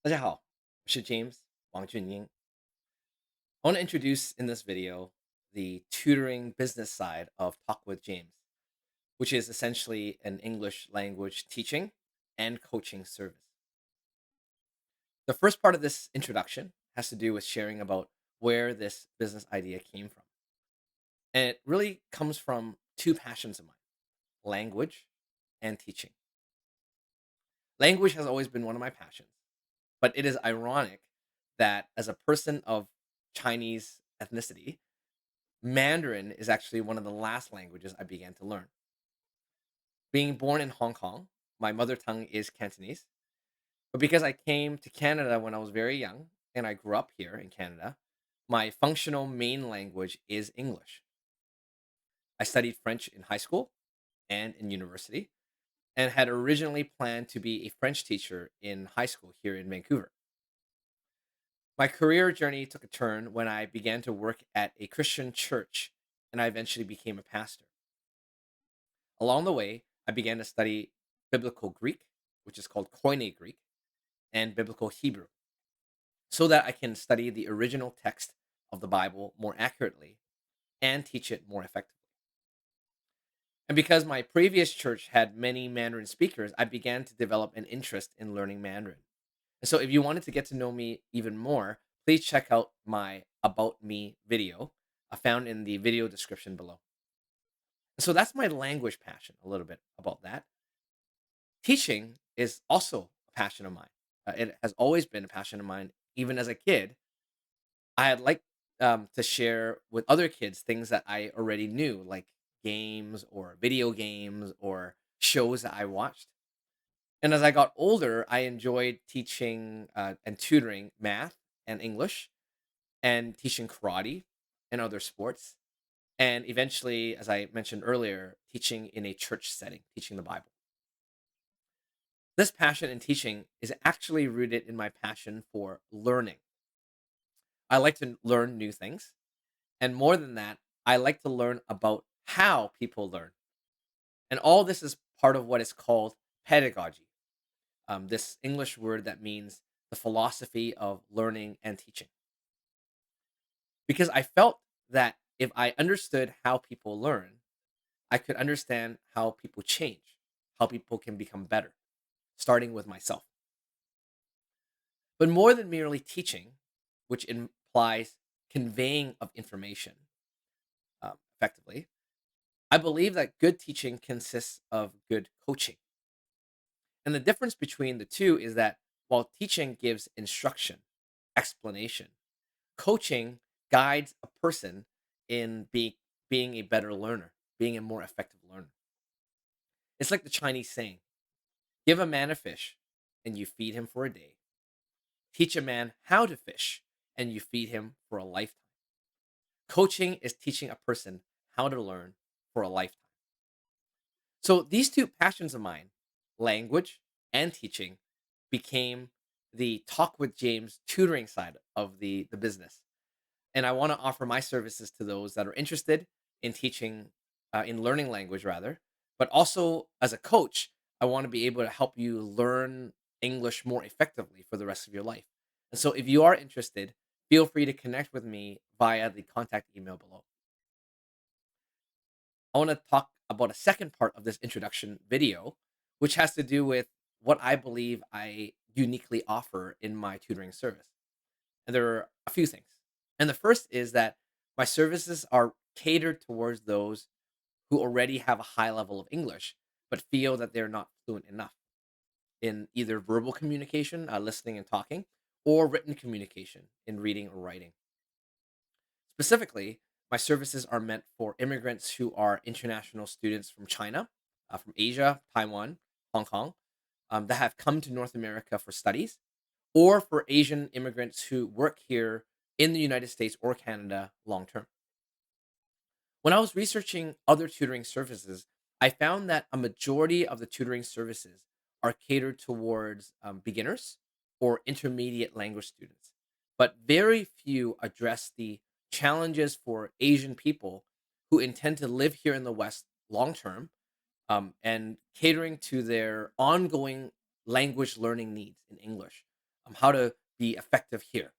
大家好，我是 James 王俊英. I want to introduce in this video the tutoring business side of Talk with James, which is essentially an English language teaching and coaching service. The first part of this introduction has to do with sharing about where this business idea came from. And it really comes from two passions of mine: language and teaching. Language has always been one of my passions, but it is ironic that as a person of Chinese ethnicity, Mandarin is actually one of the last languages I began to learn. Being born in Hong Kong, my mother tongue is Cantonese, but because I came to Canada when I was very young and I grew up here in Canada, my functional main language is English. I studied French in high school and in university and had originally planned to be a French teacher in high school here in Vancouver. My career journey took a turn when I began to work at a Christian church and I eventually became a pastor. Along the way, I began to study biblical Greek, which is called Koine Greek, and biblical Hebrew, so that I can study the original text of the Bible more accurately and teach it more effectively. And because my previous church had many Mandarin speakers, I began to develop an interest in learning Mandarin. And so, if you wanted to get to know me even more, please check out my About Me video found in the video description below. So, that's my language passion, a little bit about that. Teaching is also a passion of mine. It has always been a passion of mine. Even as a kid, I had liked to share with other kids things that I already knew, like games or video games or shows that I watched. And as I got older, I enjoyed teaching and tutoring math and English and teaching karate and other sports. And eventually, as I mentioned earlier, teaching in a church setting, teaching the Bible. This passion in teaching is actually rooted in my passion for learning. I like to learn new things. And more than that, I like to learn about how people learn. And all this is part of what is called pedagogy, this English word that means the philosophy of learning and teaching. Because I felt that if I understood how people learn, I could understand how people change, how people can become better, starting with myself. But more than merely teaching, which implies conveying of information effectively, I believe that good teaching consists of good coaching. And the difference between the two is that while teaching gives instruction, explanation, coaching guides a person in being a better learner, being a more effective learner. It's like the Chinese saying: give a man a fish and you feed him for a day. Teach a man how to fish and you feed him for a lifetime. Coaching is teaching a person how to learn for a lifetime. So these two passions of mine, language and teaching, became the Talk with James tutoring side of the business. And I want to offer my services to those that are interested in teaching, in learning language rather, but also as a coach, I want to be able to help you learn English more effectively for the rest of your life. And so if you are interested, feel free to connect with me via the contact email below. I want to talk about a second part of this introduction video, which has to do with what I believe I uniquely offer in my tutoring service. And there are a few things. And the first is that my services are catered towards those who already have a high level of English, but feel that they're not fluent enough in either verbal communication, listening and talking, or written communication in reading or writing. Specifically, my services are meant for immigrants who are international students from China, from Asia, Taiwan, Hong Kong, that have come to North America for studies, or for Asian immigrants who work here in the United States or Canada long term. When I was researching other tutoring services, I found that a majority of the tutoring services are catered towards beginners or intermediate language students, but very few address the challenges for Asian people who intend to live here in the West long term, and catering to their ongoing language learning needs in English, how to be effective here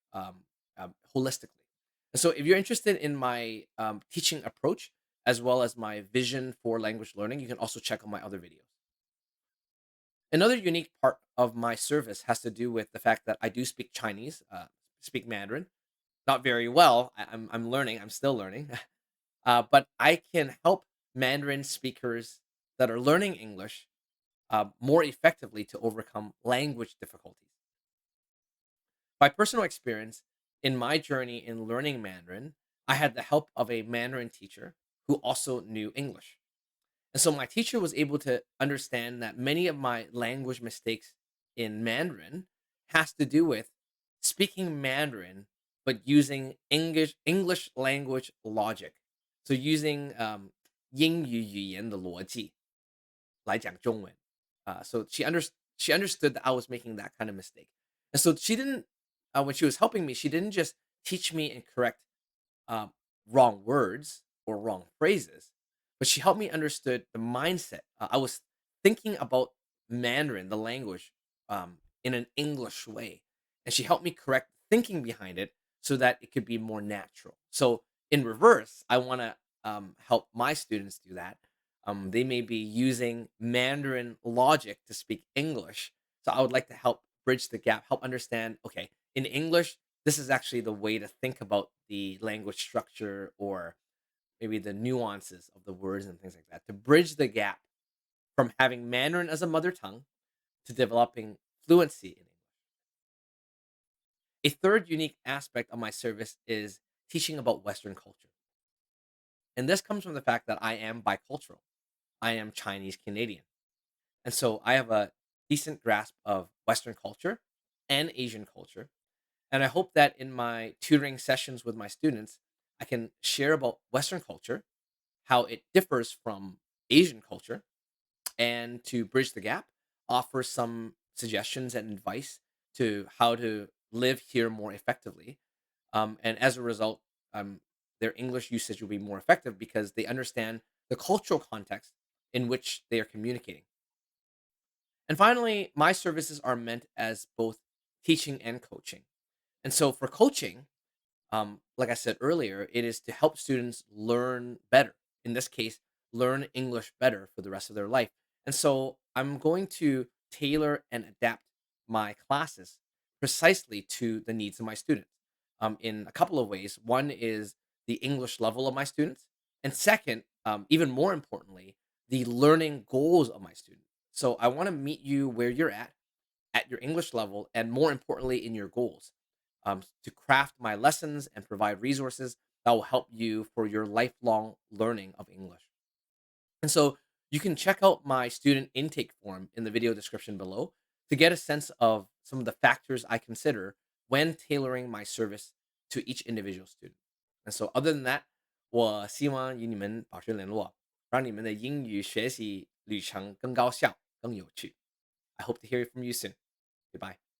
holistically. And so, if you're interested in my teaching approach as well as my vision for language learning, you can also check out my other videos. Another unique part of my service has to do with the fact that I do speak Chinese, speak Mandarin, not very well. I'm learning. I'm still learning, but I can help Mandarin speakers that are learning English more effectively to overcome language difficulties. By personal experience, in my journey in learning Mandarin, I had the help of a Mandarin teacher who also knew English. And so my teacher was able to understand that many of my language mistakes in Mandarin has to do with speaking Mandarin but using English language logic. So using 英语语言的逻辑来讲中文. So she understood that I was making that kind of mistake. And so she didn't when she was helping me, she didn't just teach me and correct um, wrong words or wrong phrases, but she helped me understood the mindset. I was thinking about Mandarin, the language, in an English way, and she helped me correct thinking behind it so that it could be more natural. So in reverse, I want to help my students do that. They may be using Mandarin logic to speak English, so I would like to help bridge the gap, help understand. Okay, in English, this is actually the way to think about the language structure or maybe the nuances of the words and things like that to bridge the gap from having Mandarin as a mother tongue to developing fluency in English. A third unique aspect of my service is teaching about Western culture. And this comes from the fact that I am bicultural. I am Chinese Canadian. And so I have a decent grasp of Western culture and Asian culture. And I hope that in my tutoring sessions with my students, I can share about Western culture, how it differs from Asian culture, and to bridge the gap, offer some suggestions and advice to how to live here more effectively. And as a result, their English usage will be more effective because they understand the cultural context in which they are communicating. And finally, my services are meant as both teaching and coaching. And so for coaching, like I said earlier, it is to help students learn better. In this case, learn English better for the rest of their life. And so I'm going to tailor and adapt my classes precisely to the needs of my students in a couple of ways. One is the English level of my students. And second, even more importantly, the learning goals of my students. So I want to meet you where you're at your English level, and more importantly, in your goals, to craft my lessons and provide resources that will help you for your lifelong learning of English. And so you can check out my student intake form in the video description below to get a sense of some of the factors I consider when tailoring my service to each individual student. And so, other than that, 我希望与你们保持联络，让你们的英语学习旅程更高效、更有趣。I hope to hear from you soon. Goodbye.